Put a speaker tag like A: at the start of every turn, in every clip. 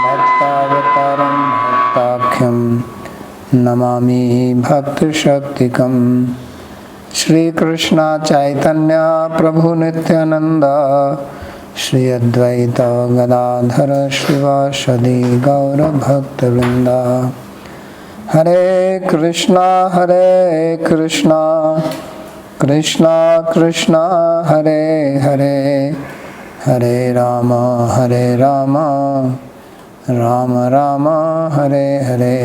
A: भक्तावतारं भक्ताख्यं नमामि भक्तिशक्तिकं श्रीकृष्ण चैतन्य प्रभु नित्यानंद श्री अद्वैत गदाधर श्रीवासदि गौरभक्तवृंद। हरे कृष्णा कृष्णा कृष्णा हरे हरे, हरे राम राम राम हरे हरे।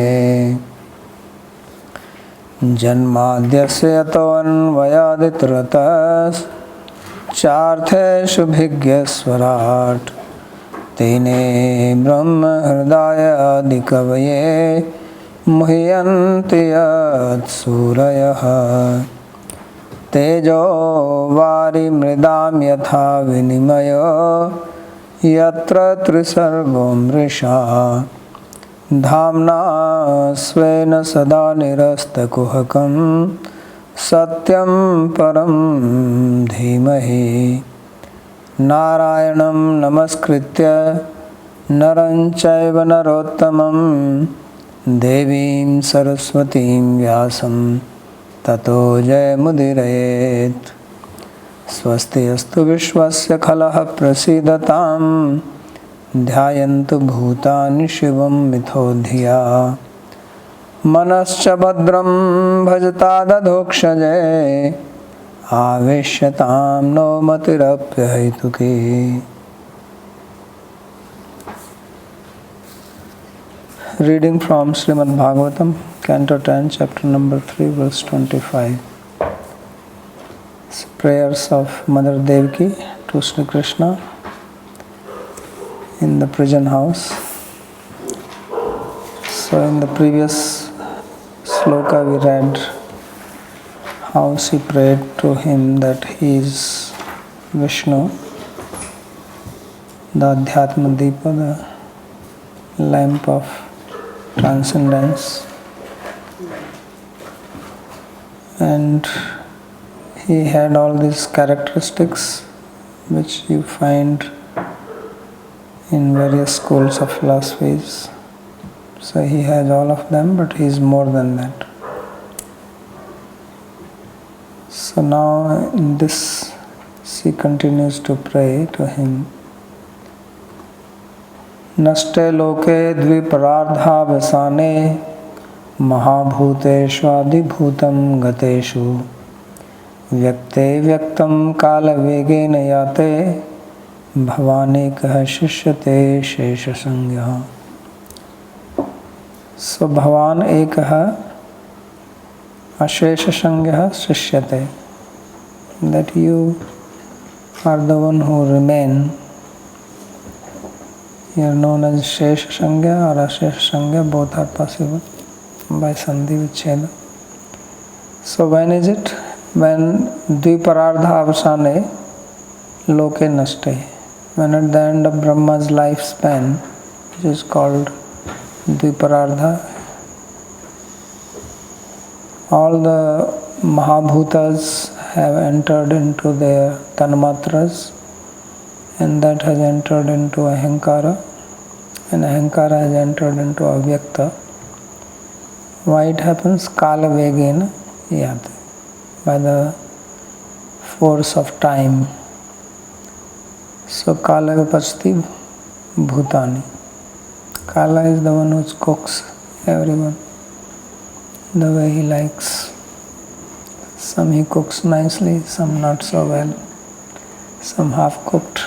A: जन्माद्यस्य यतोऽन्वयादितरतश्चार्थेषु भिज्ञस्वराट् तेने ब्रह्म हृदयादिकवये मुह्यन्ति यत्सूरयः। तेजो वारिमृदां यथा विनिमयो यत्र त्रिसर्गो मृषा धाम्ना स्वेन सदा निरस्तकुहकं सत्यं परं धीमहि। नारायणं नमस्कृत्य नरं चैव नरोत्तमं देवीं सरस्वतीं व्यासं ततो जयमुदीरयेत्। स्वस्ति अस्तु विश्वस्य खलः प्रसीदतां ध्यायन्तु भूतानि शिवं मिथो धिया। मनश्च भद्रं भजता दधोक्षजे आवेश्यतां no मतिरप्यहैतुकी। Reading from Srimad Bhagavatam, Canto 10, Chapter number 3, verse 25. Prayers of Mother Devaki to Sri Krishna in the prison house. So in the previous sloka we read how she prayed to him that he is Vishnu, the Adhyatma Deepa, the lamp of transcendence, and he had all these characteristics which you find in various schools of philosophies. So he has all of them, but he is more than that. So now in this she continues to pray to him. नष्टे लोके द्विपरार्धावसाने महाभूतेष्वादिभूतं गतेषु व्यक्ते व्यक्तं कालवेगेन याते भवानेकः शिष्यते शेषसंज्ञः। सो भवान एकः अशेषसंज्ञः शिष्यते, that you are the one who remain Here known as Shesh Shangya or Ashesh Shangya, both are possible by Sandhi Vicheda. So when is it? When Dviparardha Avasane Loke Nashte. When at the end of Brahma's lifespan, which is called Dviparardha, all the Mahabhutas have entered into their Tanmatras, and that has entered into Ahankara, and Ahankara has entered into Avyakta. Why it happens? Kala Vegena Yate, by the force of time. So Kala Vipasti Bhutani. Kala is the one who cooks everyone the way he likes. Some he cooks nicely, some not so well, some half cooked.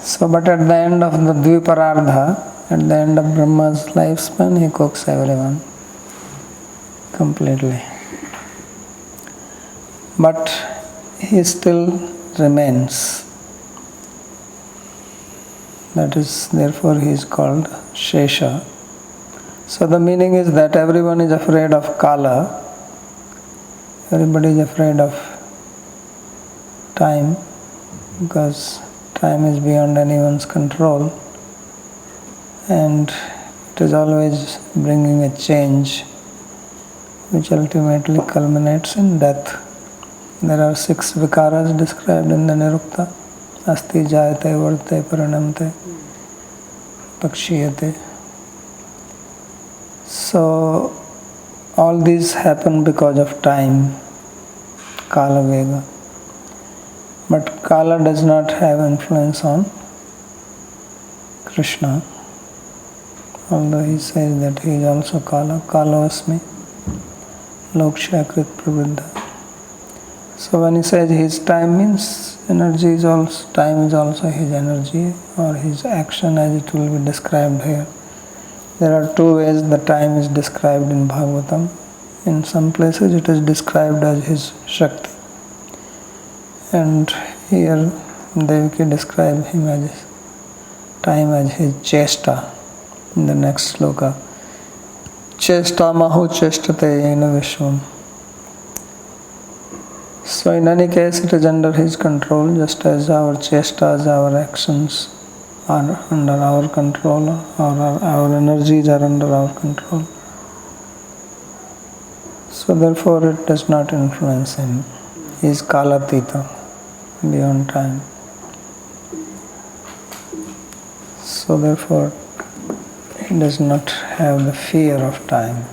A: So, but at the end of the Dviparardha, at the end of Brahma's lifespan, he cooks everyone completely. But he still remains. That is, therefore he is called Shesha. So the meaning is that everyone is afraid of Kala, everybody is afraid of time, because time is beyond anyone's control, and it is always bringing a change which ultimately culminates in death. There are 6 vikaras described in the Nirukta: Asti, Jayate, Varte, Parinamte, Pakshiyate. So all these happen because of time, Kala Vega. But Kala does not have influence on Krishna, although he says that he is also Kala, Kalosmi, Lokshakrit Pravriddha. So when he says his time, means energy is also, time is also his energy or his action, as it will be described here. There are 2 ways the time is described in Bhagavatam. In some places it is described as his Shakti, and here Devaki describes him as time as his Chesta in the next sloka. Chesta mahu chestate yena vishwam. So in any case it is under his control, just as our chestas, our actions are under our control, or our energies are under our control. So therefore it does not influence him. He is Kalatita, beyond time. So therefore he does not have the fear of time.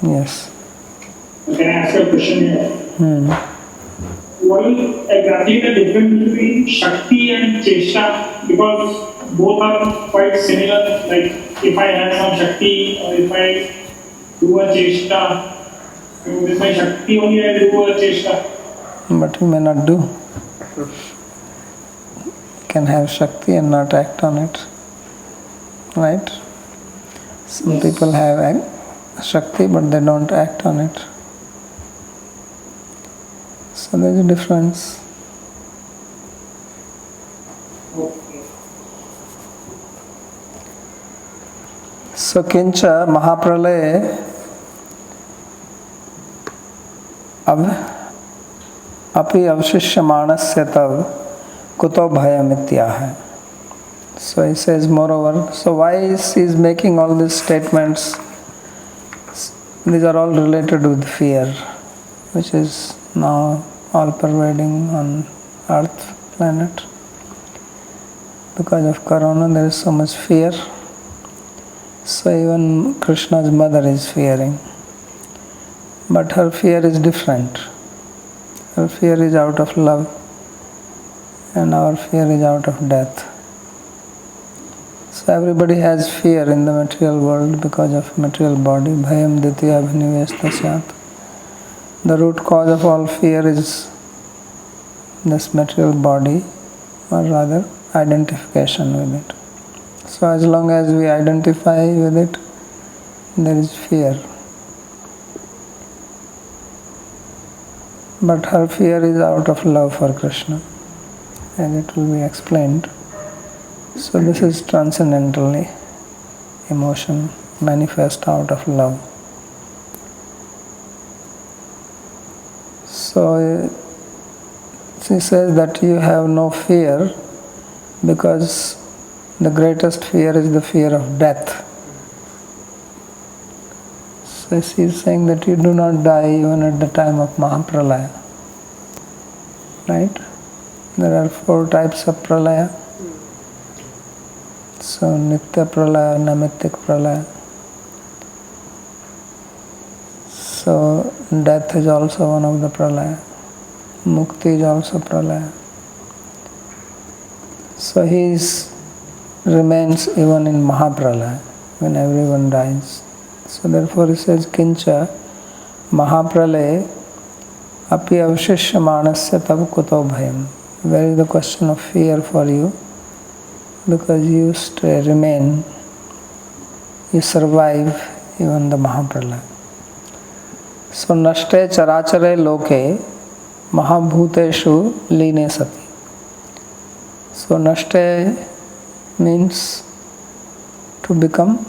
A: Yes.
B: Can I ask you a question here? What is exactly the difference between Shakti and Cheshta? Because both are quite similar. Like if I have some Shakti or if I do a Cheshta, with my Shakti only I do a Cheshta.
A: But you may not do. You can have Shakti and not act on it. Right? Some people have Shakti but they don't act on it. So there is a difference. So kincha mahapralaya api avshishyamanasya tav kuto bhayam ityah. So he says moreover, so why is he making all these statements? These are all related with fear, which is now all pervading on earth planet. Because of corona there is so much fear. So even Krishna's mother is fearing. But her fear is different. Her fear is out of love, and our fear is out of death. So everybody has fear in the material world because of material body. Bhayam ditya abhinivesta syat. The root cause of all fear is this material body, or rather identification with it. So as long as we identify with it, there is fear. But her fear is out of love for Krishna. as it will be explained. So this is transcendentally emotion manifest out of love. So she says that you have no fear because the greatest fear is the fear of death. So she is saying that you do not die even at the time of Mahapralaya. Right? There are 4 types of pralaya. So Nitya pralaya, Naimittik pralaya. So death is also one of the pralaya. Mukti is also pralaya. So he remains even in Mahapralaya when everyone dies. So therefore he says, Kincha Mahapralaya api avshishyamanasya tab kuto bhayam. Where is the question of fear for you? Because you remain, you survive even the Mahapralaya. So nashte charachare loke mahabhuteshu line sati. So nashte means to become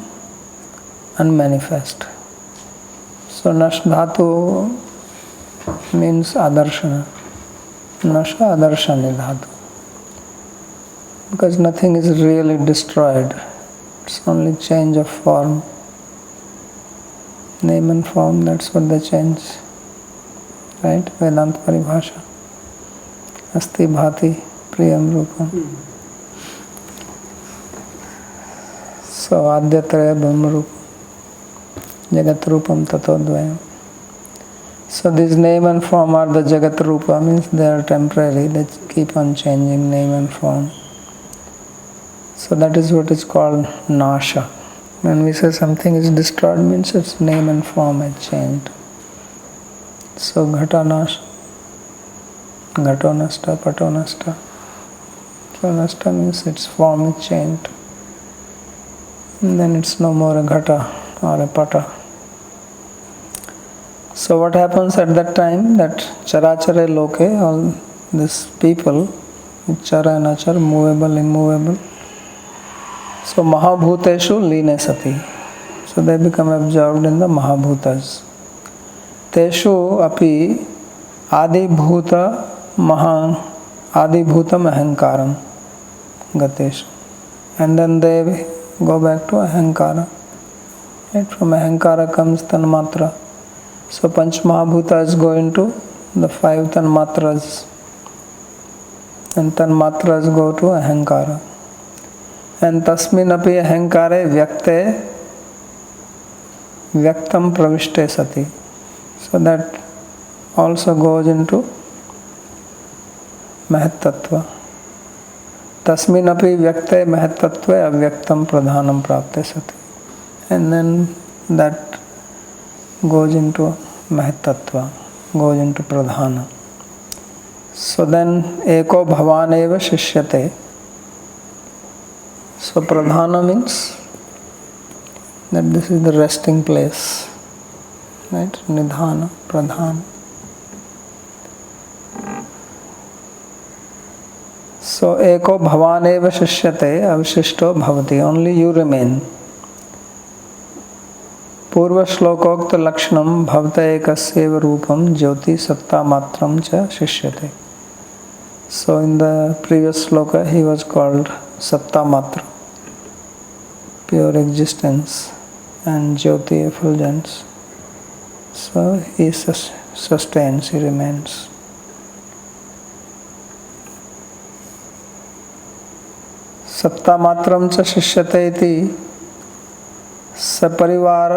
A: unmanifest. So nash dhatu means adarshana. Nasha adarshani dhatu. Because nothing is really destroyed. It's only change of form. Name and form, that's what they change. Right? Vedanta Paribhasha. Asti bhati priyam rupam. So adyatraya brahma rupam. Jagat rupam tato dvayam. So this name and form are the Jagat Rupa, means they are temporary, they keep on changing name and form. So that is what is called Nasha. When we say something is destroyed, means its name and form has changed. So Ghata Nasha, Ghato Nasta, Pato Nasta. So Nasta means its form is changed. And then it's no more a Ghata or a Pata. So what happens at that time? That charachare loke, all these people, chara and achara, movable, immovable. So mahabhuteshu line sati. So they become absorbed in the mahabhutas. Teshu api adibhuta ahankaram gateshu. And then they go back to ahankara. Right? From ahankara comes tanmatra. So Panch Mahabhutas go into the 5 Tanmatras, and Tanmatras go to Ahankara. And Tasmin api Ahankare Vyakte Vyaktam Pravishte Sati. So that also goes into Mahattattva. Tasmin api Vyakte Mahattattve Avyaktam Pradhanam Prapte Sati. And then that goes into Mahatattva, goes into Pradhana. So then Eko Bhavaneva Shishyate. So Pradhana means that this is the resting place. Right? Nidhana, Pradhana. So Eko Bhavaneva Shishyate Avishishto Bhavati. Only you remain. पूर्व श्लोकोक्त लक्षणम भवत एकस्यैव रूपम ज्योति सत्ता मात्रम च शिष्यते. So in the previous sloka he was called Satta Matra, pure existence, and Jyoti, effulgence. So he sustains, he remains. Satta Matram cha Shishyate iti सपरिवार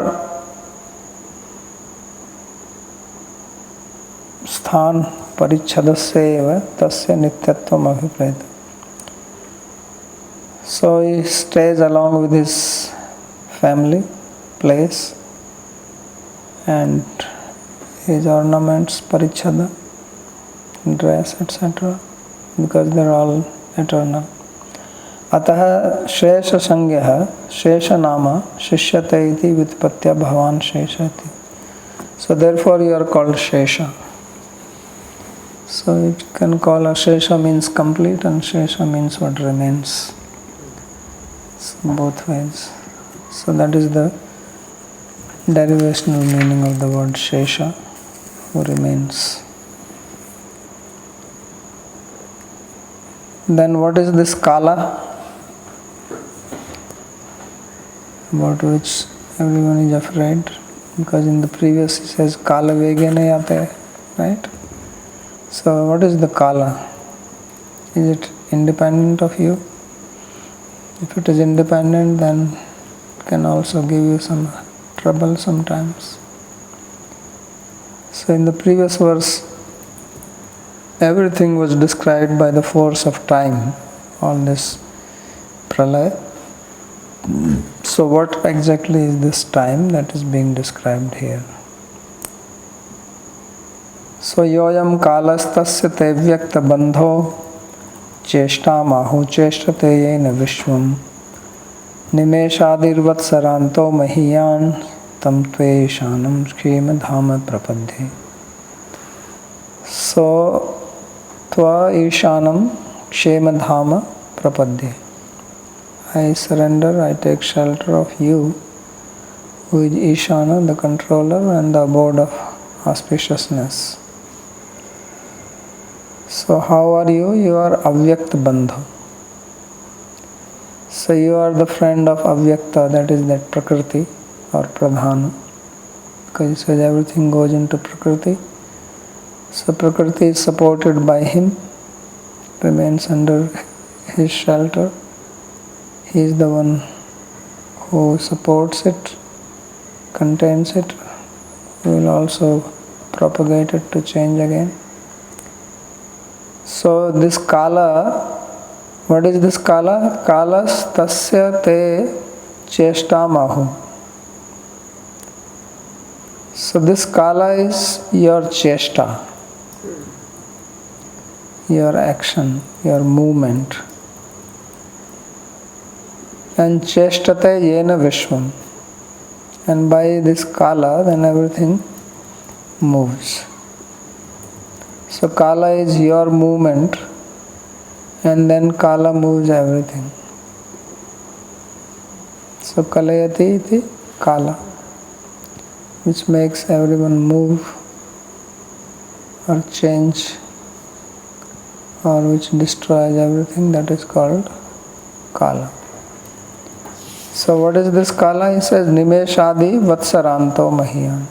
A: स्थान परिच्छदस्य एव तस्य नित्यत्वम अभिप्रेत. So he stays along with his family, place, and his ornaments, parichhada, dress, etc. because they are all eternal. अतः शेष संज्ञः शेष नाम शिष्यते इति व्युत्पत्त्या भवान शेष इति. So therefore you are called Shesha. So it can call Ashesha means complete and Shesha means what remains. So both ways. So that is the derivational meaning of the word Shesha, who remains. Then what is this Kala, about which everyone is afraid? Because in the previous it says Kala Vegena Yate, right? So what is the Kala? Is it independent of you? If it is independent, then it can also give you some trouble sometimes. So in the previous verse, everything was described by the force of time, all this pralaya. So what exactly is this time that is being described here? So yoyam kalastasya te vyakta bandho cheshta mahu cheshtate yena vishwam nimeshadirvat saranto mahiyan tam tve shanam shkema dhama prapadhe. So tva ishanam kshema dhama prapadhe. I surrender, I take shelter of you, who is Ishana, the controller and the abode of auspiciousness. So how are you? You are Avyakta Bandha. So you are the friend of Avyakta, that is that Prakriti or Pradhana. Because it says everything goes into Prakriti. So Prakriti is supported by him, remains under his shelter. He is the one who supports it, contains it, will also propagate it to change again. So this Kala, what is this Kala? Kalas tasya te cheshta mahu. So this Kala is your cheshta, your action, your movement. And cheshtate yena vishwam. And by this Kala, then everything moves. So Kala is your movement, and then Kala moves everything. So Kalayati iti Kala, which makes everyone move or change, or which destroys everything, that is called Kala. So what is this Kala? He says Nimeshadi Vatsaranto Mahiyan.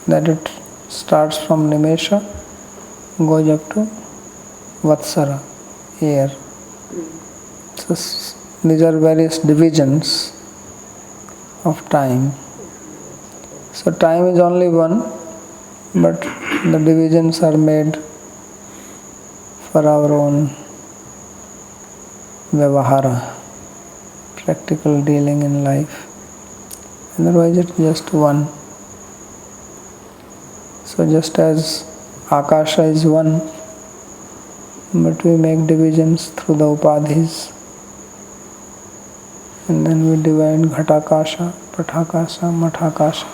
A: That it starts from Nimesha, goes up to Vatsara, year. So these are various divisions of time. So time is only one, but the divisions are made for our own Vyavahara, practical dealing in life. Otherwise it's just one. So just as Akasha is one, but we make divisions through the Upadhis, and then we divide Ghatakasha, Pathakasha, Mathakasha.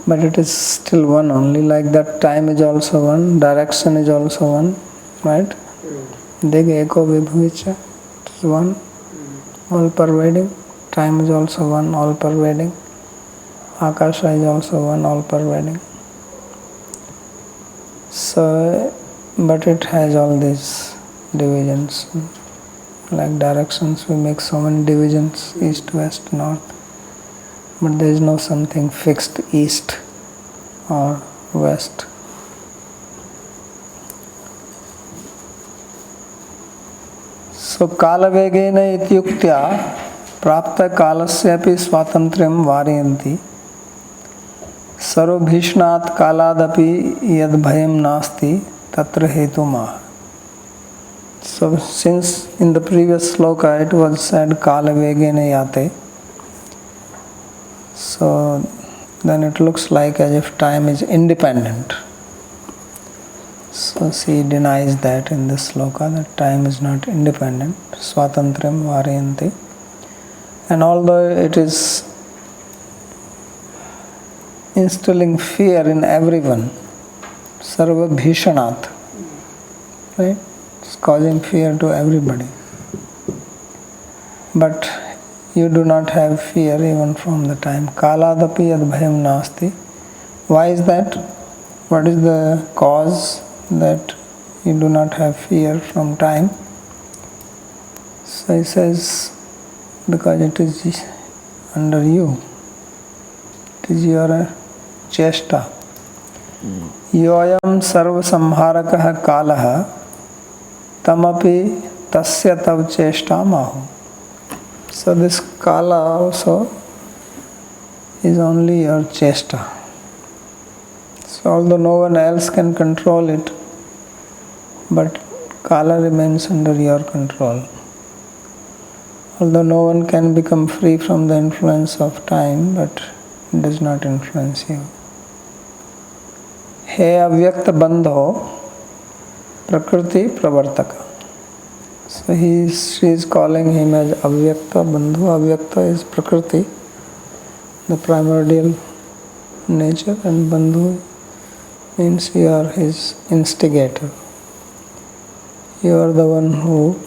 A: But it is still one only, like that time is also one, direction is also one, right? Dega Eko Vibhuvicha, it is one, all pervading. Time is also one, all pervading. Akasha is also one, all pervading. So, but it has all these divisions. Like directions, we make so many divisions, east, west, north. But there is no something fixed east or west. So Kalavegena ityuktya prapta kalasyapi swatantriyam variyanti sarvabhishnat kaladapi yad bhayam nasti tatra hetuma. So since in the previous sloka it was said Kalavegena yate, so then it looks like as if time is independent. So she denies that in this sloka, that time is not independent. Swatantriyam variyanti. And although it is instilling fear in everyone, Sarva Bhishanat, right? It's causing fear to everybody. But you do not have fear even from the time. Kaladapi yad bhayam nasti. Why is that? What is the cause that you do not have fear from time? So he says, because it is under you. It is your chesta. Yoyam sarva samharakah kalaha tamapi tasya tav chesta mahu. So this kala also is only your chesta. So although no one else can control it, but kala remains under your control. Although no one can become free from the influence of time, but it does not influence you. He avyakta bandho prakriti pravartaka. So she is calling him as avyakta bandhu. Avyakta is prakriti, the primordial nature, and bandhu means you are his instigator. You are the one who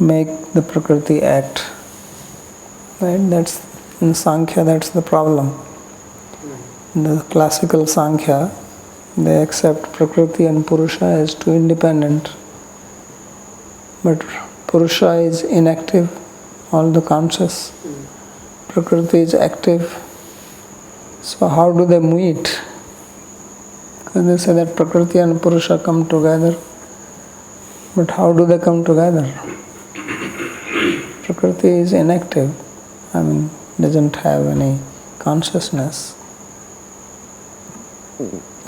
A: make the prakriti act. Right? That's in Sankhya, that's the problem. The classical Sankhya, they accept Prakriti and Purusha as two independent. But Purusha is inactive, all the conscious. Prakriti is active. So how do they meet? Because they say that Prakriti and Purusha come together. But how do they come together? Prakriti is inactive. Doesn't have any consciousness.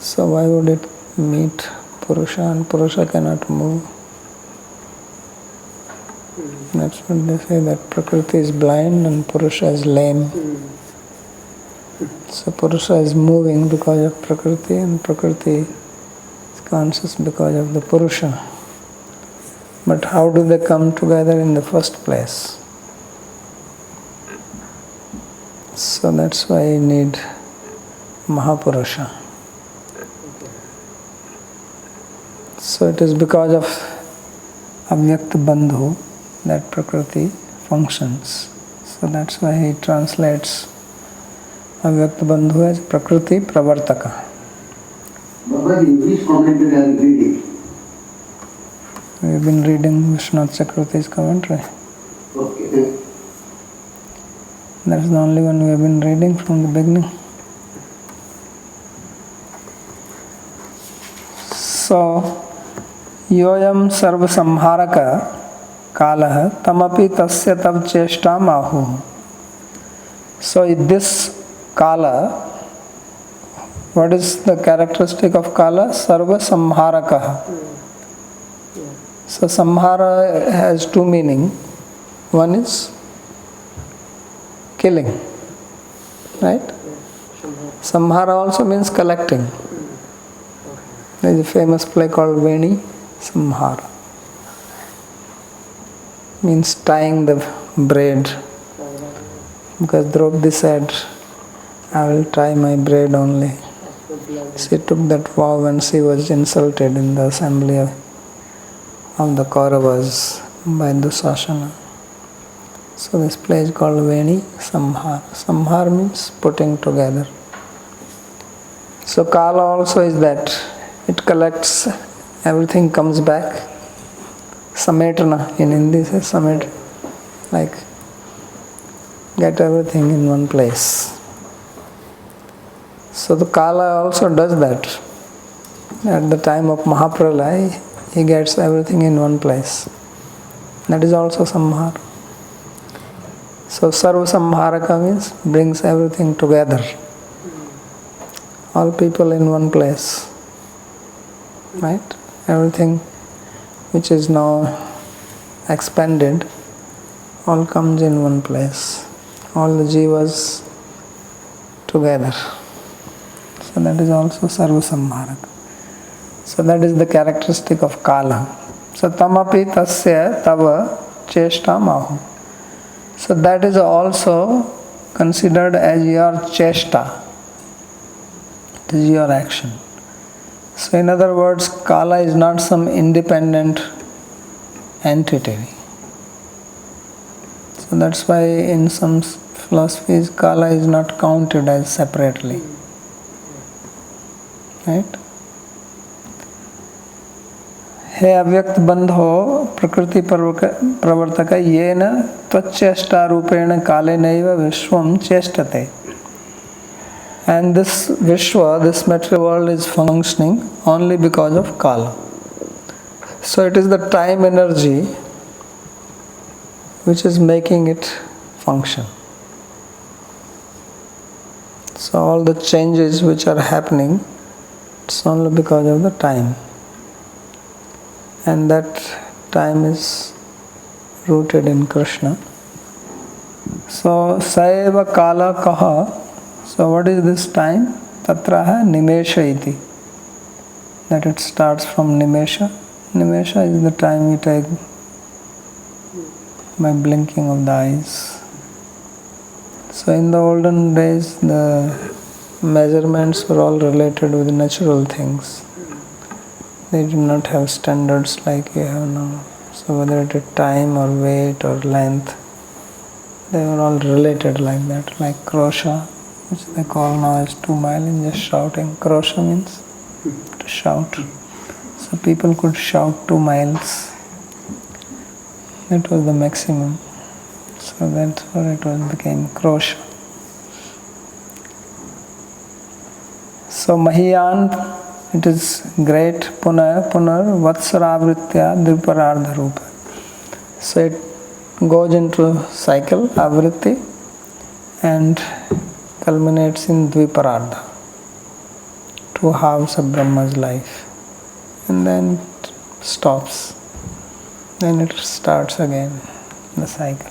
A: So why would it meet Purusha, and Purusha cannot move? That's what they say, that Prakriti is blind and Purusha is lame. So Purusha is moving because of Prakriti, and Prakriti is conscious because of the Purusha. But how do they come together in the first place? So that's why you need Mahapurusha. So it is because of Avyakta Bandhu that Prakriti functions. So that's why he translates Avyakta Bandhu as Prakriti Pravartaka.
C: Babaji, which commentary are you reading?
A: We've been reading Vishwanath Chakravarti's commentary.
C: Okay.
A: That's the only one we have been reading from the beginning. So, yoyam sarva samharaka kalaha tamapi tasya tav cheshta mahu. So, in this kala, what is the characteristic of kala? Sarva samharaka. So, samhara has two meanings. One is killing, right? Samhara also means collecting. There is a famous play called Veni Samhara. Means tying the braid. Because Draupadi said, I will tie my braid only. She took that vow when she was insulted in the assembly of the Kauravas by Dusasana. So this play is called Veni Samhara. Samhara means putting together. So Kala also is that. It collects, everything comes back. Sametana, in Hindi says samet, like get everything in one place. So the Kala also does that. At the time of Mahapralaya, he gets everything in one place. That is also Samhara. So Sarva Samharaka means brings everything together. All people in one place. Right? Everything which is now expanded all comes in one place. All the jivas together. So that is also Sarva Samharaka. So that is the characteristic of Kala. So tamapi tasya tava cheshta mahu. So that is also considered as your cheshta. It is your action. So in other words, Kala is not some independent entity. So that's why in some philosophies Kala is not counted as separately. Right? हे अव्यक्त बंधो प्रकृति प्रवर्तक येन त्वच्चेष्टा रूपेण कालेनैव विश्वं चेष्टते. And this Vishwa, this material world is functioning only because of Kala. So it is the time energy which is making it function. So all the changes which are happening, it's only because of the time. And that time is rooted in Krishna. So Saeva Kala Kaha. So what is this time? Tatraha Nimesha iti. That it starts from Nimesha. Nimesha is the time we take by blinking of the eyes. So in the olden days, the measurements were all related with natural things. They did not have standards like you have now. So whether it is time or weight or length, they were all related like that. Like Krosha, which they call now as 2 mile, in just shouting. Krosha means to shout. So people could shout 2 miles. That was the maximum. So that's where it became Krosha. So Mahiyan, it is great. Punar Vatsara Dviparardha Rupa. So it goes into cycle, Avritti, and culminates in Dviparardha, 2 halves of Brahma's life. And then it stops. Then it starts again, the cycle.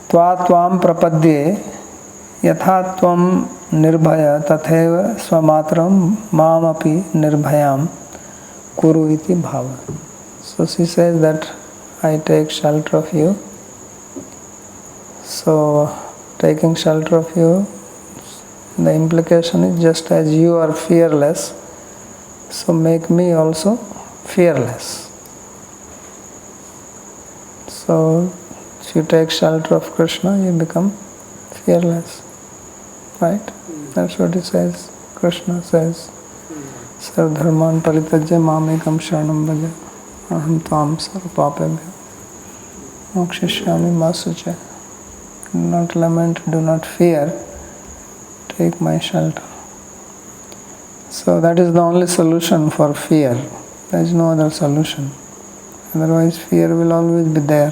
A: Tva tvam prapadye yatha tvam nirbhaya tatheva swamatram mamapi nirbhayam kuru iti bhava. So she says that I take shelter of you. So taking shelter of you, the implication is just as you are fearless, so make me also fearless. So if you take shelter of Krishna, you become fearless. Right? That's what it says. Krishna says, Sarvadharman parityajya mamekam sharanam bhaja aham tvam sarvapapebhyo mokshishyami ma suche. Do not lament, do not fear, take my shelter. So that is the only solution for fear. There is no other solution. Otherwise fear will always be there.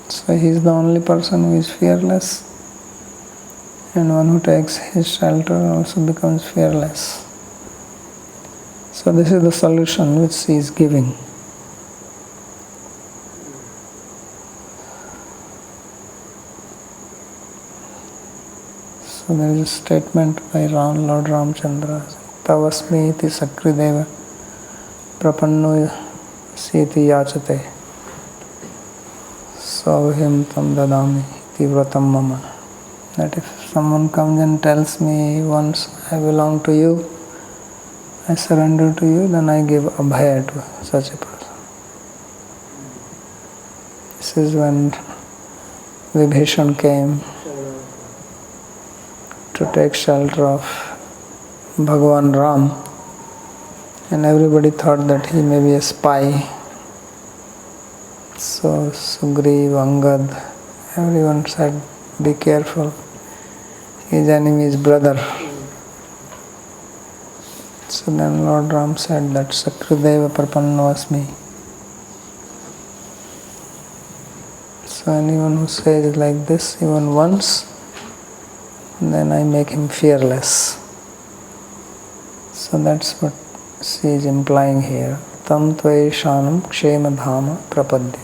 A: So he is the only person who is fearless, and one who takes his shelter also becomes fearless. So this is the solution which he is giving. So there is a statement by Lord Ramchandra, Tavasmi iti sakrideva prapanno siti yachate Sauhim tam dadami iti vratam mama. That if someone comes and tells me once I belong to you, I surrender to you, then I give abhaya to such a person. This is when Vibhishan came to take shelter of Bhagavan Ram, and everybody thought that he may be a spy. So Sugriv, Angad, everyone said, be careful, his enemy is brother. So then Lord Ram said that Sakrideva Prapanno Asmi. So anyone who says like this even once, then I make him fearless. So that's what she is implying here. Tam Tvaishanam Kshema Dhama Prapadde.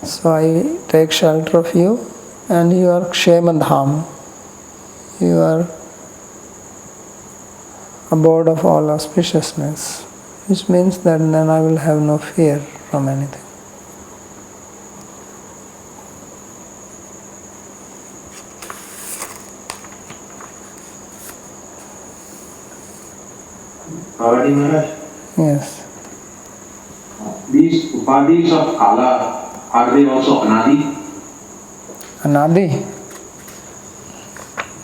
A: So I take shelter of you, and you are Kshema Dhama. You are abode of all auspiciousness, which means that then I will have no fear from anything.
D: Bhavati Maharaj,
A: Yes.
D: these upadhis of Kala, are they also anadi?
A: Anadi?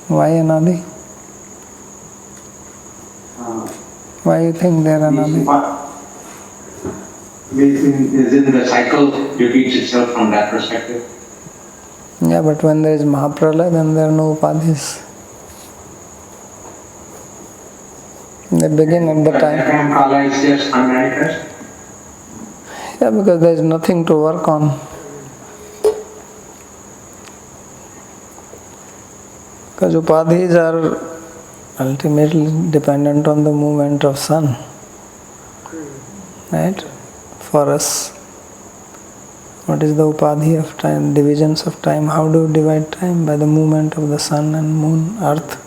A: Why Anadi? Why you think they are
D: These
A: Anadi?
D: is in the cycle repeats itself from that perspective?
A: Yeah, but when there is Mahapralaya, then there are no upadhis. They begin at the
D: At that
A: time.
D: time Kala is just unmanifest?
A: Yeah, because there is nothing to work on. Because upadhis are ultimately dependent on the movement of sun. Right? For us, what is the upadhi of time, divisions of time? How do you divide time? By the movement of the sun and moon, earth.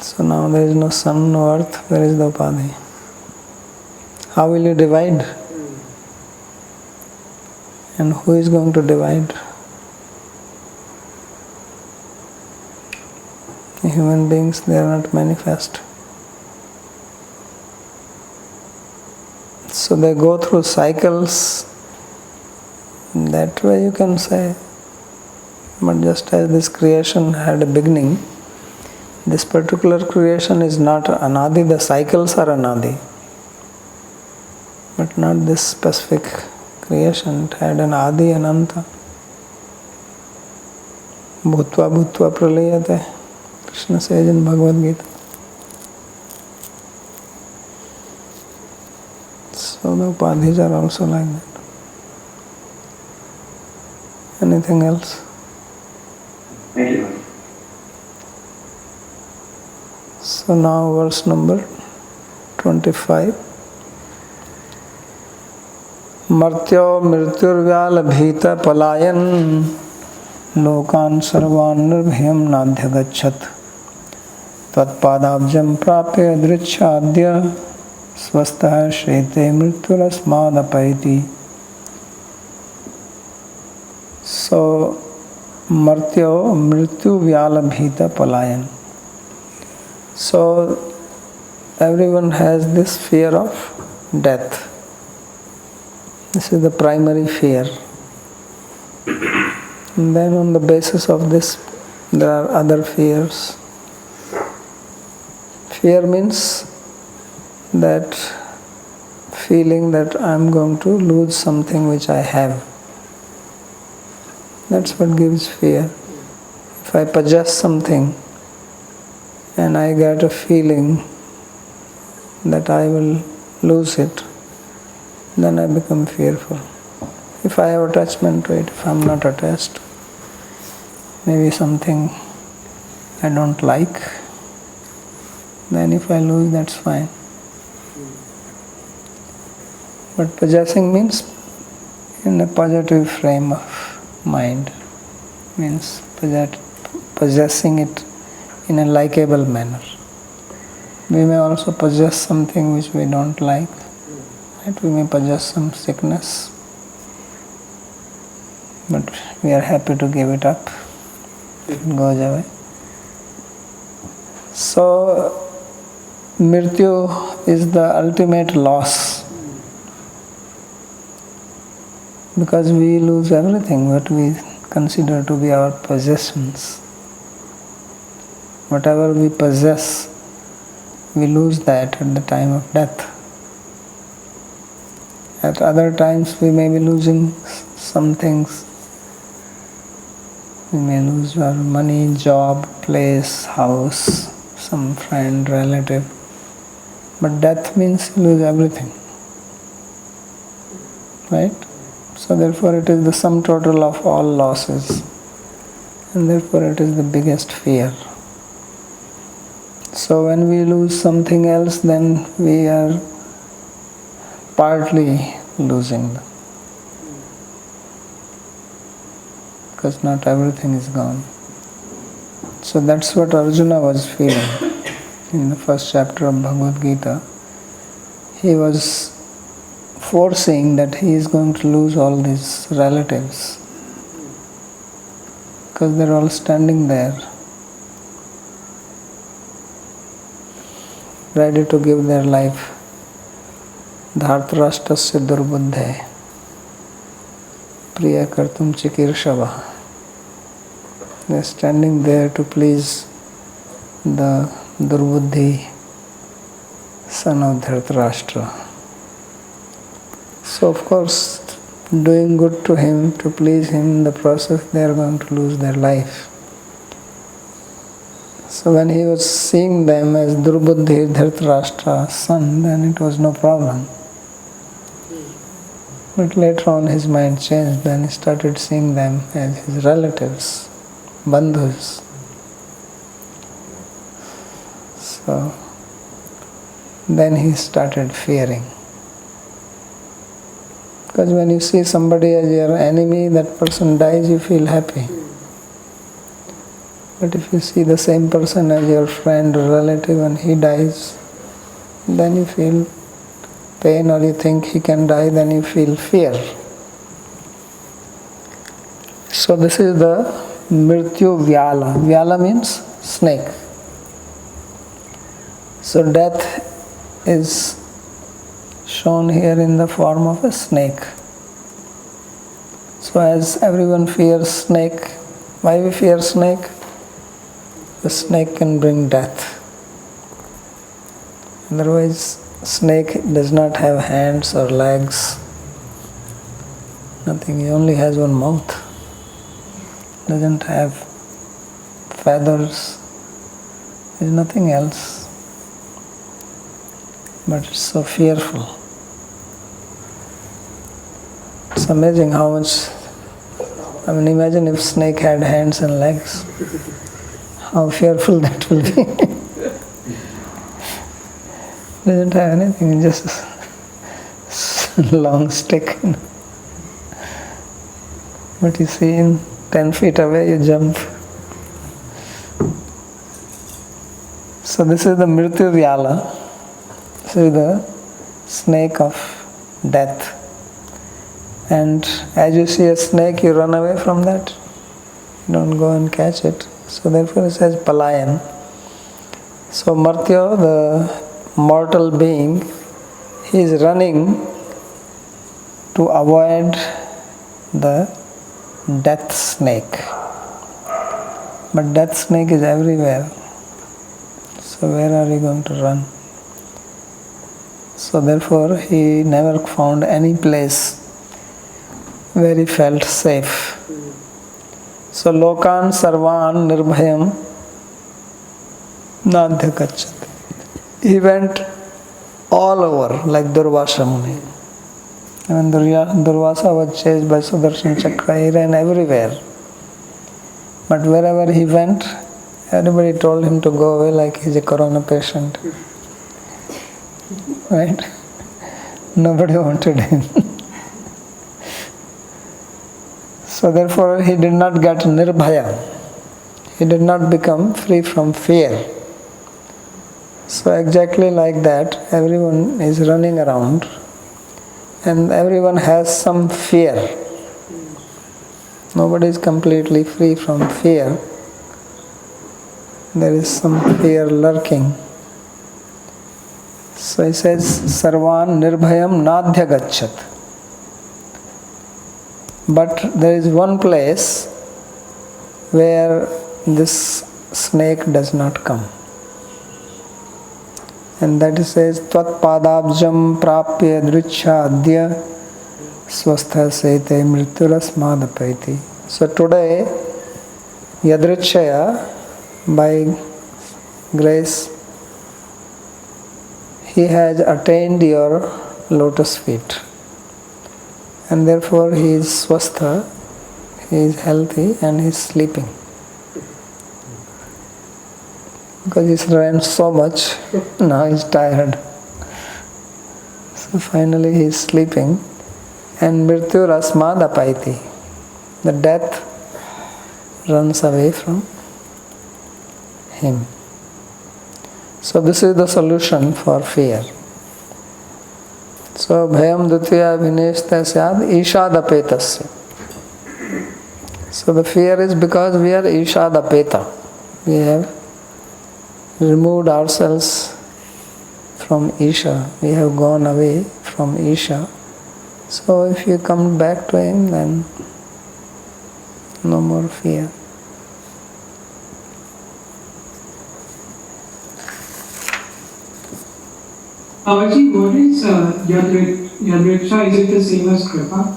A: So now there is no sun, no earth, where is the upadhi? How will you divide? And who is going to divide? The human beings, they are not manifest. So they go through cycles. That way you can say. But just as this creation had a beginning, this particular creation is not anadi, the cycles are anadi. But not this specific creation, it had an adi and anta. Bhutva bhutva pralayate, Krishna says in Bhagavad Gita. So the upadhis are also like that. Anything else?
D: Thank you.
A: So now verse number 25. Martyo mrityurvyal bhita palayan lokan sarvan nirbhyam nadhya gachat tvatpadabjam prapya drichadya swastha shrete mrityurasmadapaiti. So Martyo mrityuvyal bhita palayan. So everyone has this fear of death. This is the primary fear. And then on the basis of this, there are other fears. Fear means that feeling that I'm going to lose something which I have. That's what gives fear. If I possess something and I get a feeling that I will lose it, then I become fearful. If I have attachment to it, if I'm not attached, maybe something I don't like, then if I lose, that's fine. But possessing means in a positive frame of mind, means possessing it in a likable manner. We may also possess something which we don't like. Right? We may possess some sickness, but we are happy to give it up. It goes away. So, Mrityu is the ultimate loss. Because we lose everything what we consider to be our possessions. Whatever we possess, we lose that at the time of death. At other times we may be losing some things. We may lose our money, job, place, house, some friend, relative. But death means you lose everything. Right? So therefore it is the sum total of all losses. And therefore it is the biggest fear. So when we lose something else, then we are partly losing them. Because not everything is gone. So that's what Arjuna was feeling in the first chapter of Bhagavad Gita. He was foreseeing that he is going to lose all these relatives. Because they're all standing there. ready to give their life. Dhartarashtrasya durbuddhe priya kartum chikirshava. They are standing there to please the durbuddhi son of Dhritarashtra. So of course, doing good to him, to please him, in the process they are going to lose their life. So when he was seeing them as Durbuddhi, Dhritarashtra's son, then it was no problem. But later on his mind changed, then he started seeing them as his relatives, bandhus. So then he started fearing. Because when you see somebody as your enemy, that person dies, you feel happy. But if you see the same person as your friend or relative and he dies, then you feel pain, or you think he can die, then you feel fear. So this is the Mrityu Vyala. Vyala means snake. So death is shown here in the form of a snake. So as everyone fears snake, why we fear snake? The snake can bring death. Otherwise, snake does not have hands or legs. Nothing. He only has one mouth. Doesn't have feathers. There's nothing else. But it's so fearful. It's amazing how much. Imagine if snake had hands and legs. How fearful that will be. Doesn't have anything, just a long stick. But you see, in 10 feet away you jump. So this is the Mrityu Vyala. This is the snake of death. And as you see a snake, you run away from that. You don't go and catch it. So therefore it says Palayan. So Martya, the mortal being, he is running to avoid the death snake. But death snake is everywhere. So where are you going to run? So therefore he never found any place where he felt safe. So lokan sarvan nirbhayam nadhya gacchati. He went all over like Durvasa Muni. When Durvasa was chased by Sudarshan Chakra, he ran everywhere. But wherever he went, everybody told him to go away like he's a corona patient. Right? Nobody wanted him. So therefore he did not get nirbhaya. He did not become free from fear. So exactly like that, everyone is running around and everyone has some fear. Nobody is completely free from fear. There is some fear lurking. So he says, Sarvan nirbhayam nadhya gachat. But there is one place where this snake does not come. And that says, Tvat padabjam prapya dricha adya swastha sete mrityurasmadapaiti. So today, Yadrichaya, by grace, he has attained your lotus feet. And therefore he is swastha, he is healthy and he is sleeping. Because he ran so much, now he is tired. So finally he is sleeping. And mrityu rasmad apaiti. The death runs away from him. So this is the solution for fear. So bhayam dutiya vineshta syad ishadapetasya. So the fear is because we are ishadapeta. We have removed ourselves from Isha. We have gone away from Isha. So if you come back to him, then no more fear.
E: Babaji, what is Yadriksha? Is it the same as Kripa?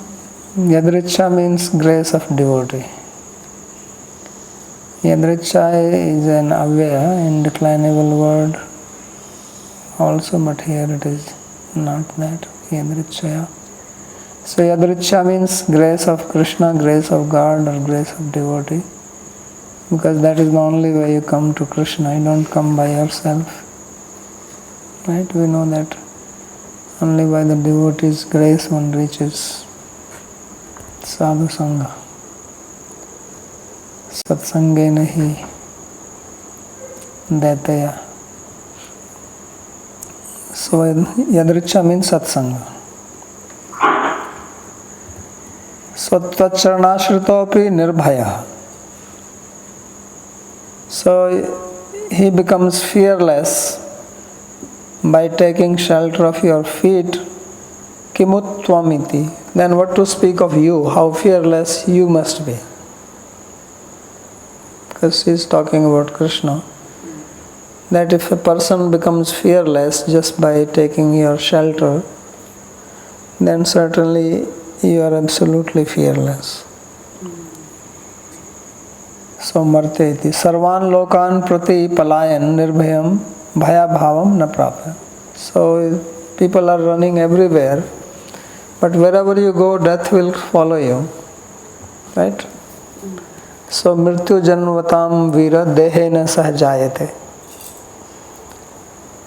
A: Yadricha means grace of devotee. Yadricha is an avya, indeclinable word also, but here it is not that. Yadrichaya. So Yadricha means grace of Krishna, grace of God, or grace of devotee, because that is the only way you come to Krishna. You don't come by yourself. Right? We know that only by the devotee's grace one reaches sadhu sangha. Satsangena hi daitaya. So Yadricha means satsanga. So Tacharnashritopi nirbhaya. So he becomes fearless by taking shelter of your feet. Kimutvamiti. Then what to speak of you, how fearless you must be. Because he is talking about Krishna. That if a person becomes fearless just by taking your shelter, then certainly you are absolutely fearless. So marteti sarvan lokan prati palayan nirbhayam bhaya bhavam na prapya. So people are running everywhere, but wherever you go, death will follow you. Right? So mrityu janvatam vira dehena sahajayate.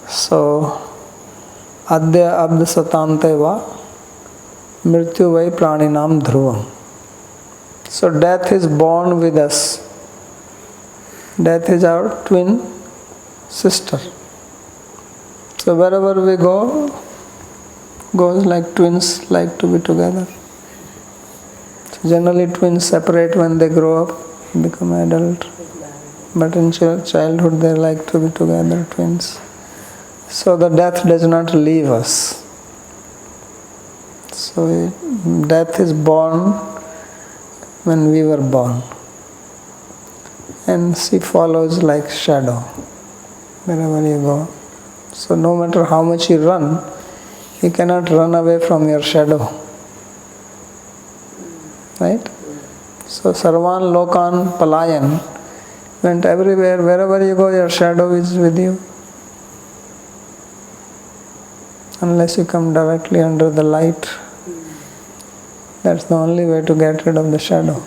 A: So adya abd satante va mrityu vai praninam dhruvam. So death is born with us. Death is our twin sister. So wherever we go, goes like twins like to be together. So generally twins separate when they grow up, become adult. But in childhood they like to be together, twins. So the death does not leave us. So death is born when we were born. And she follows like shadow wherever you go. So no matter how much you run, you cannot run away from your shadow. Right? So Sarvan Lokan Palayan went everywhere. Wherever you go, your shadow is with you. Unless you come directly under the light. That's the only way to get rid of the shadow.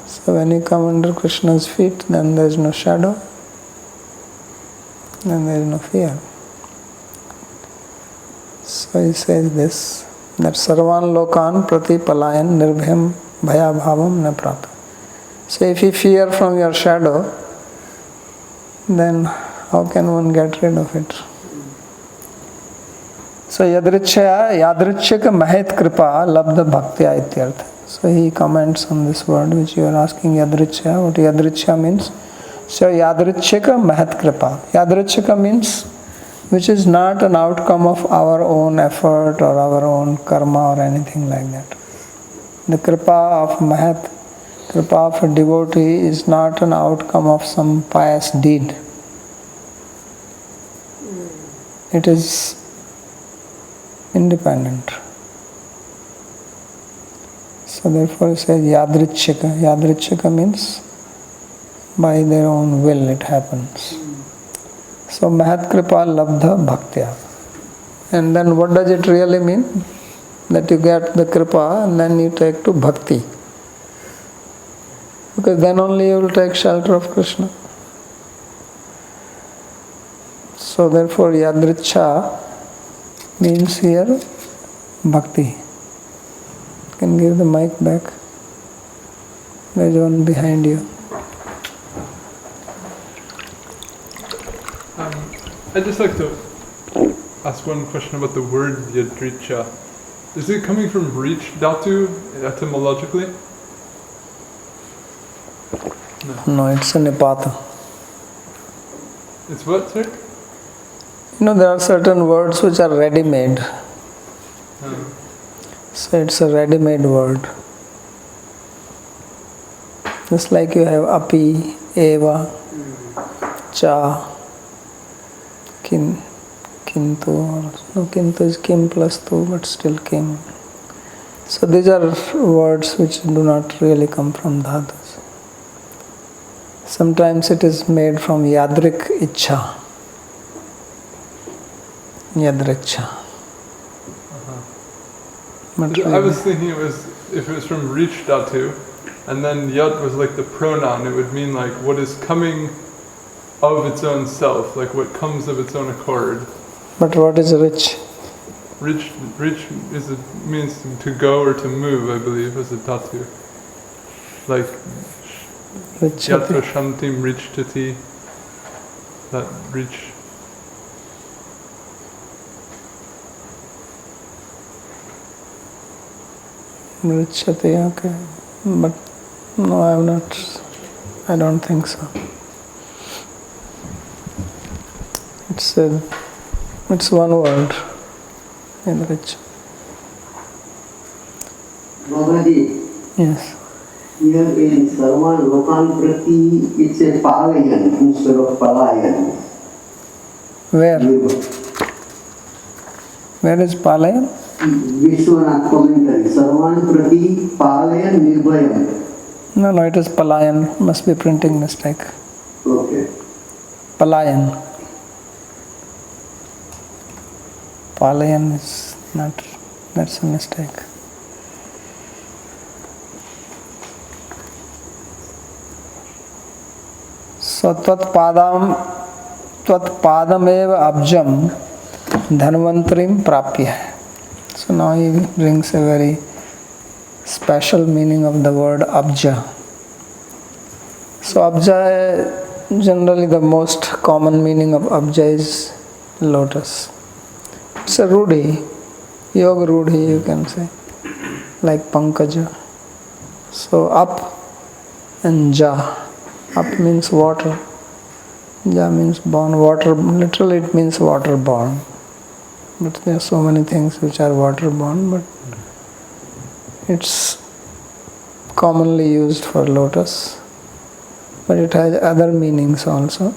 A: So when you come under Krishna's feet, then there is no shadow, then there is no fear. So he says this, that Sarvan Lokan Prati Palayan Nirbhyam Bhaya Bhavam Na Prapya. So if you fear from your shadow, then how can one get rid of it? So Yadrichya Mahet Kripa Labdha Bhaktya Ityartha. So he comments on this word which you are asking Yadrichya. What Yadrichya means? So Yadrichya Mahat Kripa. Yadrichya means which is not an outcome of our own effort or our own karma or anything like that. The Kripa of Mahat, Kripa of a devotee is not an outcome of some pious deed. It is independent. So therefore it says Yadrichika. Yadrichika means by their own will it happens. So Mahat Kripa Labdha Bhaktya. And then what does it really mean? That you get the Kripa and then you take to Bhakti. Because then only you will take shelter of Krishna. So therefore Yadricha means here Bhakti. You can give the mic back. There is one behind you.
F: I'd just like to ask one question about the word Yadricha. Is it coming from reach, dhatu, etymologically?
A: No, it's a Nipata.
F: It's what, sir?
A: There are certain words which are ready-made. So it's a ready-made word. Just like you have api, eva, cha, kin, kintu. No, kintu is kim plus tu, but still kim. So these are words which do not really come from dhatus. Sometimes it is made from yadrik ichha. Yadricha. But
F: I was thinking if it was from reach dhatu, and then yat was like the pronoun, it would mean like what is coming of its own self, like what comes of its own accord.
A: But what is rich?
F: Reach means to go or to move, I believe, as a dhatu. Like yatra shantim richtati, that reach.
A: Richati, okay. But no, I have not. I don't think so. It's one word in rich.
C: Babaji,
A: Yes.
C: here in Sarvan Lokan Prati, it's a palayan instead of palayan.
A: Where? Where is Palayan?
C: Vishwanath commentary. Sarvan Prati, palayan nirbhayam.
A: No, it is Palayan. Must be printing mistake.
C: Okay.
A: Palayan. Palayan is not. That's a mistake. So Tvatpadam eva abjam dhanvantrim prapya. So now he brings a very special meaning of the word abja. So abja, generally the most common meaning of abja is lotus. It's a rudhi, yoga rudhi you can say, like pankaja. So up and ja. Up means water, ja means born. Water, literally it means water born. But there are so many things which are water born, but it's commonly used for lotus. But it has other meanings also.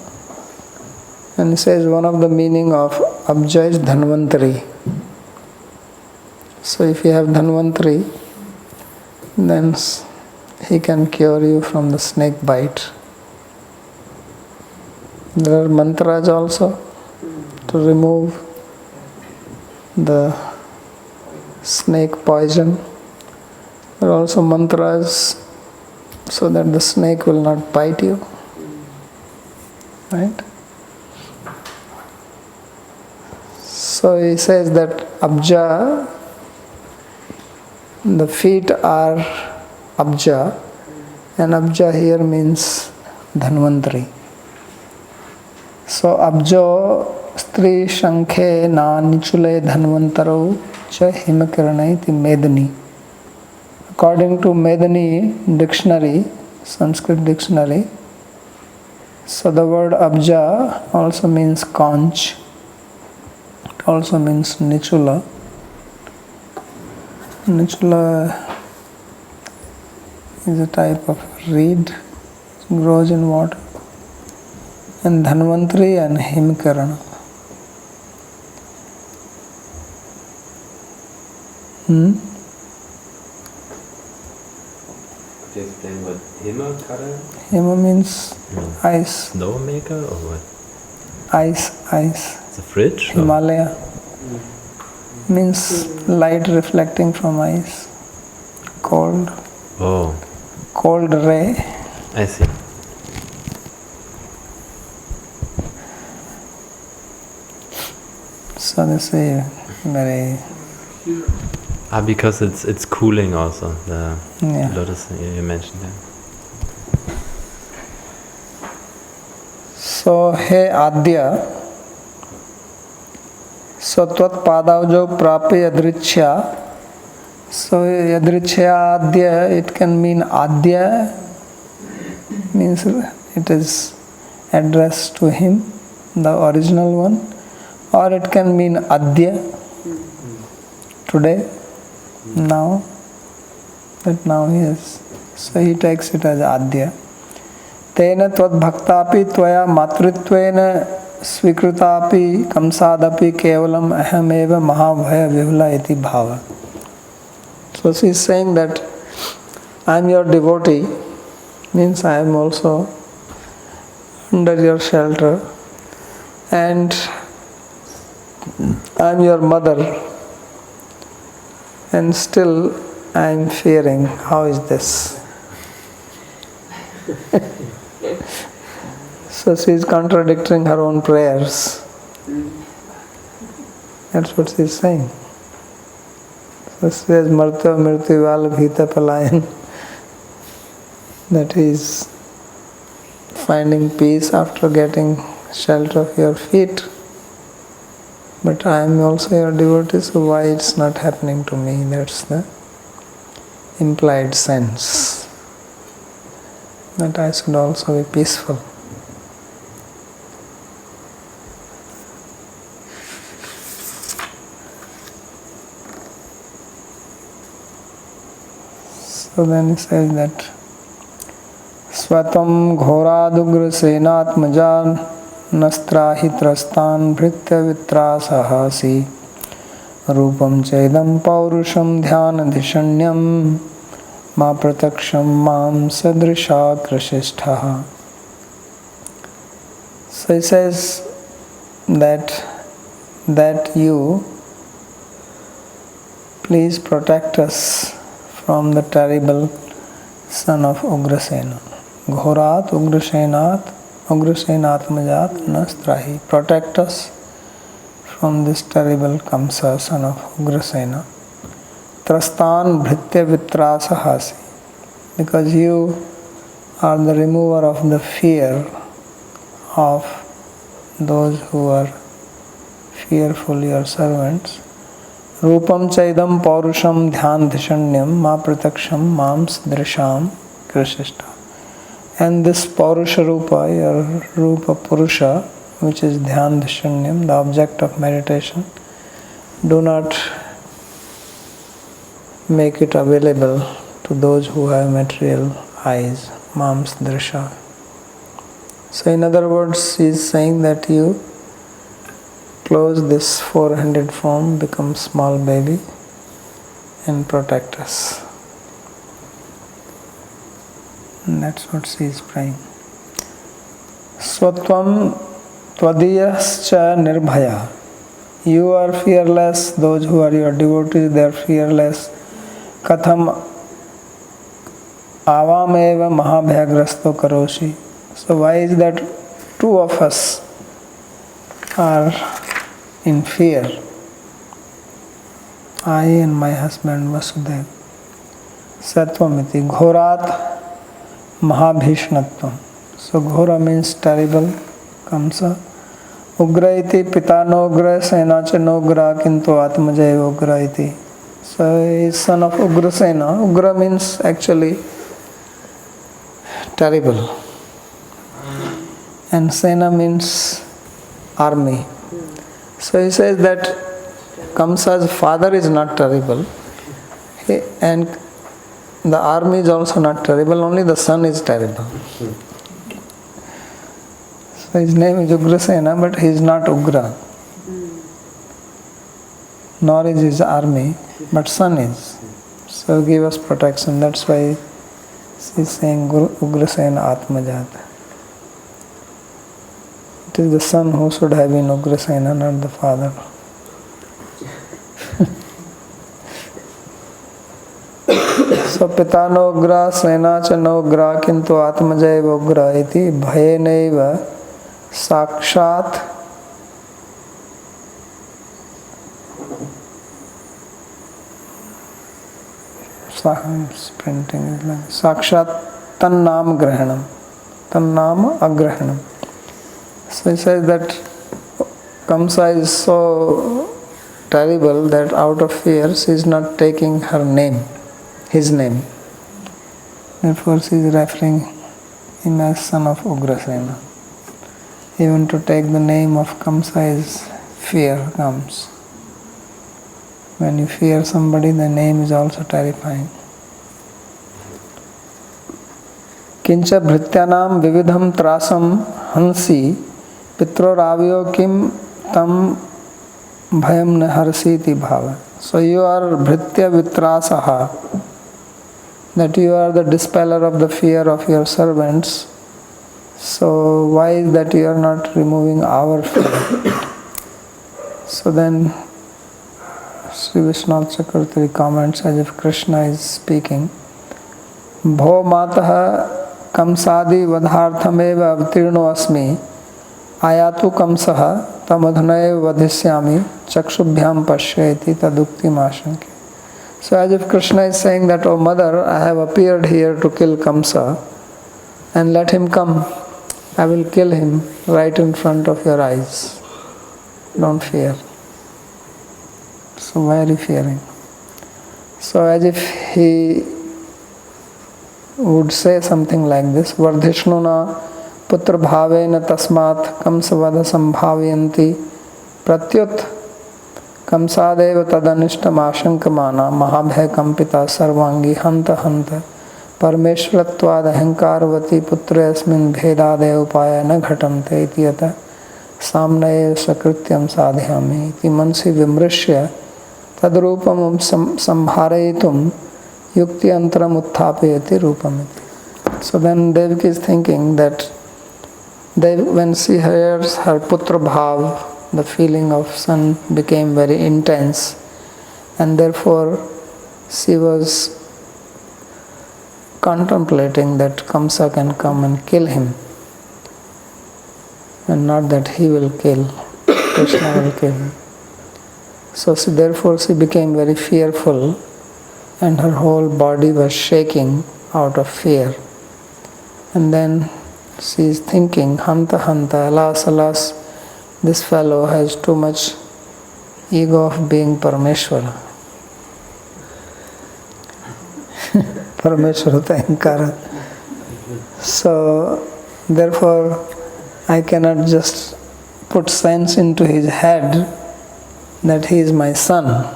A: And it says one of the meaning of abja is dhanvantari. So if you have dhanvantari, then he can cure you from the snake bite. There are mantras also to remove the snake poison. There are also mantras so that the snake will not bite you. Right? So he says that abja, the feet are abja, and abja here means dhanvantari. So abjo stri shankhe na nichule dhanvantaro cha himakirana iti medani. According to Medani dictionary, Sanskrit dictionary, so the word abja also means conch. It also means nichula. Nichula is a type of reed, it grows in water. And dhanvantari and himkarana.
G: Could you explain what Himakara?
A: Hima means ice.
G: Snow maker or what?
A: Ice.
G: It's a fridge? or-
A: Himalaya means light reflecting from ice. Cold ray.
G: I see.
A: So this is very
G: Because it's cooling also, the
A: yeah.
G: lotus you mentioned there.
A: So हे आद्य so त्वत् पादावजो प्राप्य यदृच्छया. So yadrichya adya, it can mean adya, means it is addressed to him, the original one, or it can mean adya, today, now, that now he is. So he takes it as adya. Tena tvad bhaktapi tvaya matrittvena svikrutapi kamsadapi kevalam ahameva mahabhaya vihula iti bhava. So she is saying that I am your devotee, means I am also under your shelter, and I am your mother, and still I am fearing, how is this? So she is contradicting her own prayers. That's what she is saying. So she says, Martya Mrityu Bhita Palayan, that he is finding peace after getting shelter of your feet. But I am also your devotee, so why it's not happening to me? That's the implied sense, that I should also be peaceful. So then he says that Swatam ghoradugra senatmajan nastrahi trastan bhritya vitrasahasi rupam chedam paurusham dhyana dhishanyam ma prataksham mam sadrisha krashishtaha. So he says that you please protect us from the terrible son of Ugrasena. Ghorat Ugrasenatmajat nastrahi. Protect us from this terrible Kamsa, son of Ugrasena. Trastan bhritya vitrasahasi. Because you are the remover of the fear of those who are fearful, your servants. Rupam chaidam paurusham dhyan dhishanyam ma prataksham mam drisham krishishta. And this paurusha rupa, your rupa purusha, which is dhyan dhishanyam, the object of meditation, do not make it available to those who have material eyes, mams drisha. So in other words, he is saying that you close this four-handed form, become small baby, and protect us. And that's what she is praying. Swatvam tvadiyascha nirbhaya. You are fearless, those who are your devotees, they are fearless. Katham avameva mahabhyagrasto karoshi. So why is that two of us are in fear? I and my husband Vasudeva. Satvamiti ghorat mahabhishnatvam. So ghora means terrible, Kamsa. Ugra iti pita nogra senacha nogra kintu atmajaya ugra iti. So he is son of Ugrasena. Ugra means actually terrible. And Sena means army. So he says that Kamsa's father is not terrible, and the army is also not terrible, only the son is terrible. So his name is Ugrasena, but he is not Ugra. Nor is his army, but son is. So give us protection. That's why she is saying Ugrasena Atmajat. It is the son who should have been Ugrasena, not the father. So pita no ugra, sena cha no ugra, kintu atmajaya ugra iti bhayenaiva sakshat sakshat tannam grahanam, tannam agrahanam. So he says that Kamsa is so terrible that out of fear she is not taking her name, his name. Therefore she is referring him as son of Ugrasena. Even to take the name of Kamsa is fear comes. When you fear somebody, the name is also terrifying. किंच भृत्यानां विविधं त्रासं हंसि पित्रोरावयो किम तम भयम न हर्षीति भाव. So you are bhritya vitrasaha, that you are the dispeller of the fear of your servants. So why is that you are not removing our fear? So then Sri Vishwanath Chakravarti comments as if Krishna is speaking. Bho matah kamsadi vadharthameva avtirno asmi ayatu kamsaha tamadhunaev vadhisyami chakshubhyam pashyati taduktim ashanki. So as if Krishna is saying that, oh mother, I have appeared here to kill Kamsa, and let him come. I will kill him right in front of your eyes. Don't fear. So why are you fearing? So as if he would say something like this, Vardhishnuna putra bhavena tasmat kamsavadha sambhaviyanti pratyut kamsadeva tadanishtam ashankamana mahabhay kampita sarvangi hanta hanta parmeshwaratvad ahankarvati putra asmin bhedade upaya na ghatamte itiyata samnayev sakrityam sadhyami iti mansi vimrishya tadrupam sambharayitum yukti antaram uthapayati rupamiti. So then Devaki is thinking that when she hears her putra bhav, the feeling of son became very intense, and therefore she was contemplating that Kamsa can come and kill him, and not that he will kill, Krishna will kill him. So therefore she became very fearful, and her whole body was shaking out of fear. And then she is thinking, Hanta Hanta, alas, alas, this fellow has too much ego of being Parameshwara. Parameshwara Ahankara. So therefore I cannot just put sense into his head that he is my son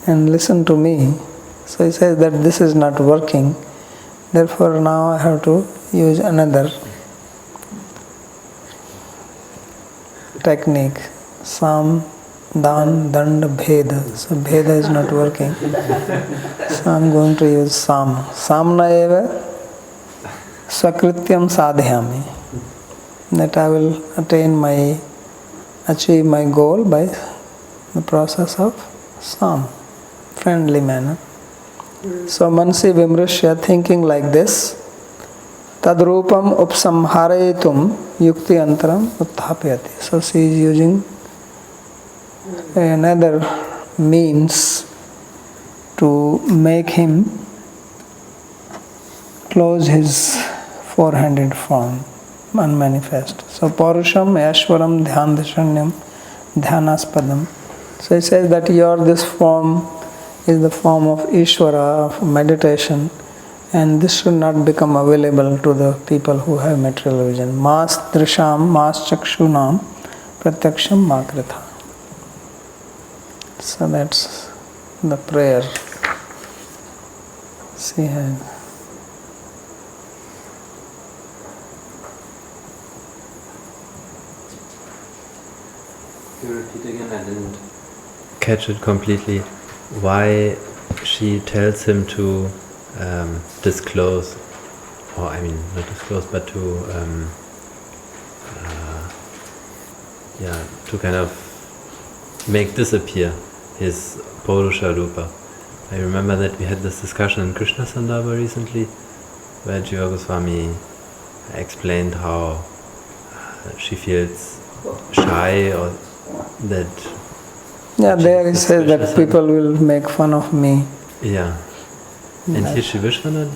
A: and listen to me. So he says that this is not working, therefore now I have to use another technique, Sam, Dan, Dand, Bheda. So Bheda is not working, so I am going to use Sam. Samna eva Swakrityam sadhyami, that I will achieve my goal by the process of Sam, friendly manner. So Mansi Vimrishya, thinking like this, Tadrupam upsamharayitum yukti antaram uthapyati. So she is using another means to make him close his four-handed form, unmanifest. So Paurusham Ashwaram Dhyandashanyam Dhyanaspadam. So he says that this form is the form of Ishvara, of meditation, and this should not become available to the people who have material vision. Mas drisham, mas chakshunam, pratyaksham makritha. So that's the prayer she had.
G: Can you repeat again? I didn't catch it completely. Why she tells him to disclose, or I mean not disclose, but to kind of make disappear his Purusha Rupa. I remember that we had this discussion in Krishna Sandarbha recently, where Jiva Goswami explained how she feels shy, or that.
A: Yeah, there he says that people will make fun of me.
G: Yeah. And here Shri Vishwanath,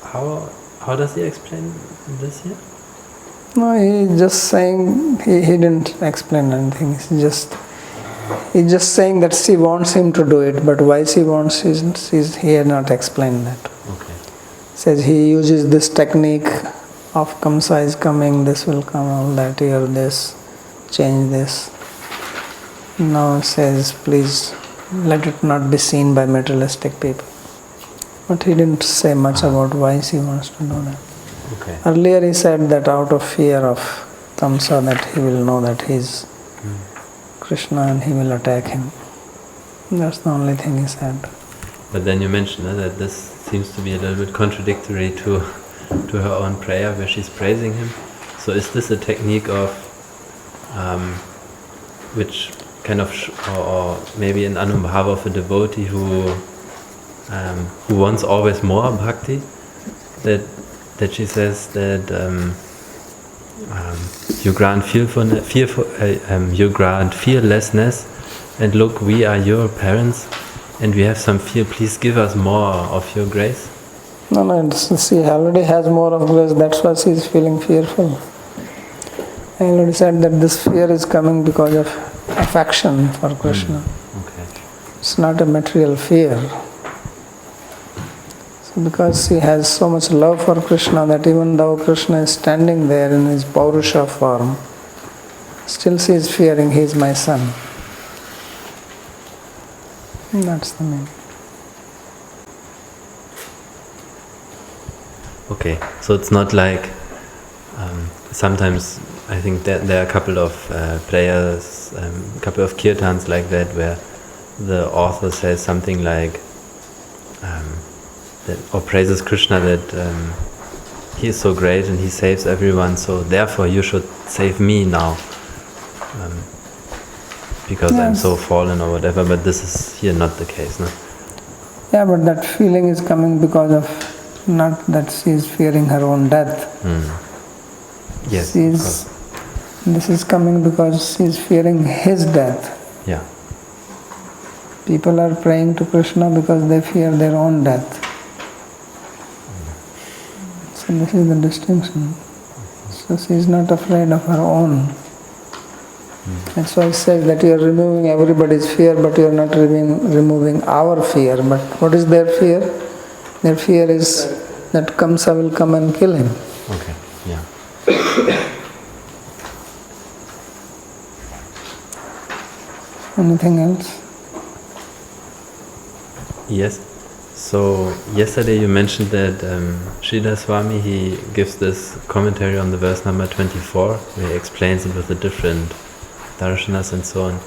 G: how does he explain this here?
A: No, he just saying, he didn't explain anything. He's just saying that she wants him to do it, but why she wants, he had not explained that.
G: Okay.
A: Says he uses this technique of Kamsa is coming, this will come, all that, hear this, change this. Now it says, please let it not be seen by materialistic people. But he didn't say much about why he wants to know that.
G: Okay.
A: Earlier he said that out of fear of Kamsa, that he will know that he is Krishna and he will attack him. That's the only thing he said.
G: But then you mentioned that this seems to be a little bit contradictory to her own prayer where she's praising him. So is this a technique of which kind of or maybe an anubhava of a devotee who wants always more bhakti, that she says that you grant you grant fearlessness, and look, we are your parents and we have some fear, please give us more of your grace.
A: No, she already has more of grace, that's why she is feeling fearful. I already said that this fear is coming because of affection for Krishna.
G: Okay.
A: It's not a material fear. So because she has so much love for Krishna that even though Krishna is standing there in his Paurusha form, still she is fearing, he is my son. That's the meaning.
G: Okay, so it's not like sometimes I think that there are a couple of prayers, a couple of kirtans like that where the author says something like that, or praises Krishna that he is so great and he saves everyone, so therefore you should save me now because I'm so fallen or whatever, but this is here not the case, no?
A: Yeah, but that feeling is coming because of not that she is fearing her own death.
G: Yes,
A: This is coming because she is fearing his death.
G: yeah.
A: People are praying to Krishna because they fear their own death. So this is the distinction. So she is not afraid of her own. That's why it says that you are removing everybody's fear, but you are not removing our fear. But what is their fear? Their fear is that Kamsa will come and kill him.
G: Okay, yeah.
A: Anything else?
G: Yes. So yesterday you mentioned that Sridhar Swami, he gives this commentary on the verse number 24, where he explains it with the different darshanas and so on.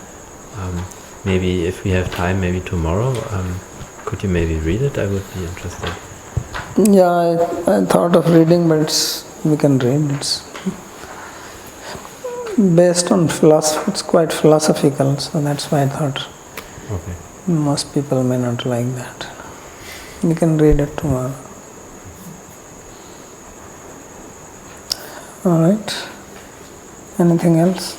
G: Maybe if we have time, maybe tomorrow, could you maybe read it? I would be interested.
A: Yeah, I thought of reading, but we can read. It's based on philosophy. It's quite philosophical, so that's why I thought
G: Okay.
A: most people may not like that. We can read it tomorrow. All right. Anything else?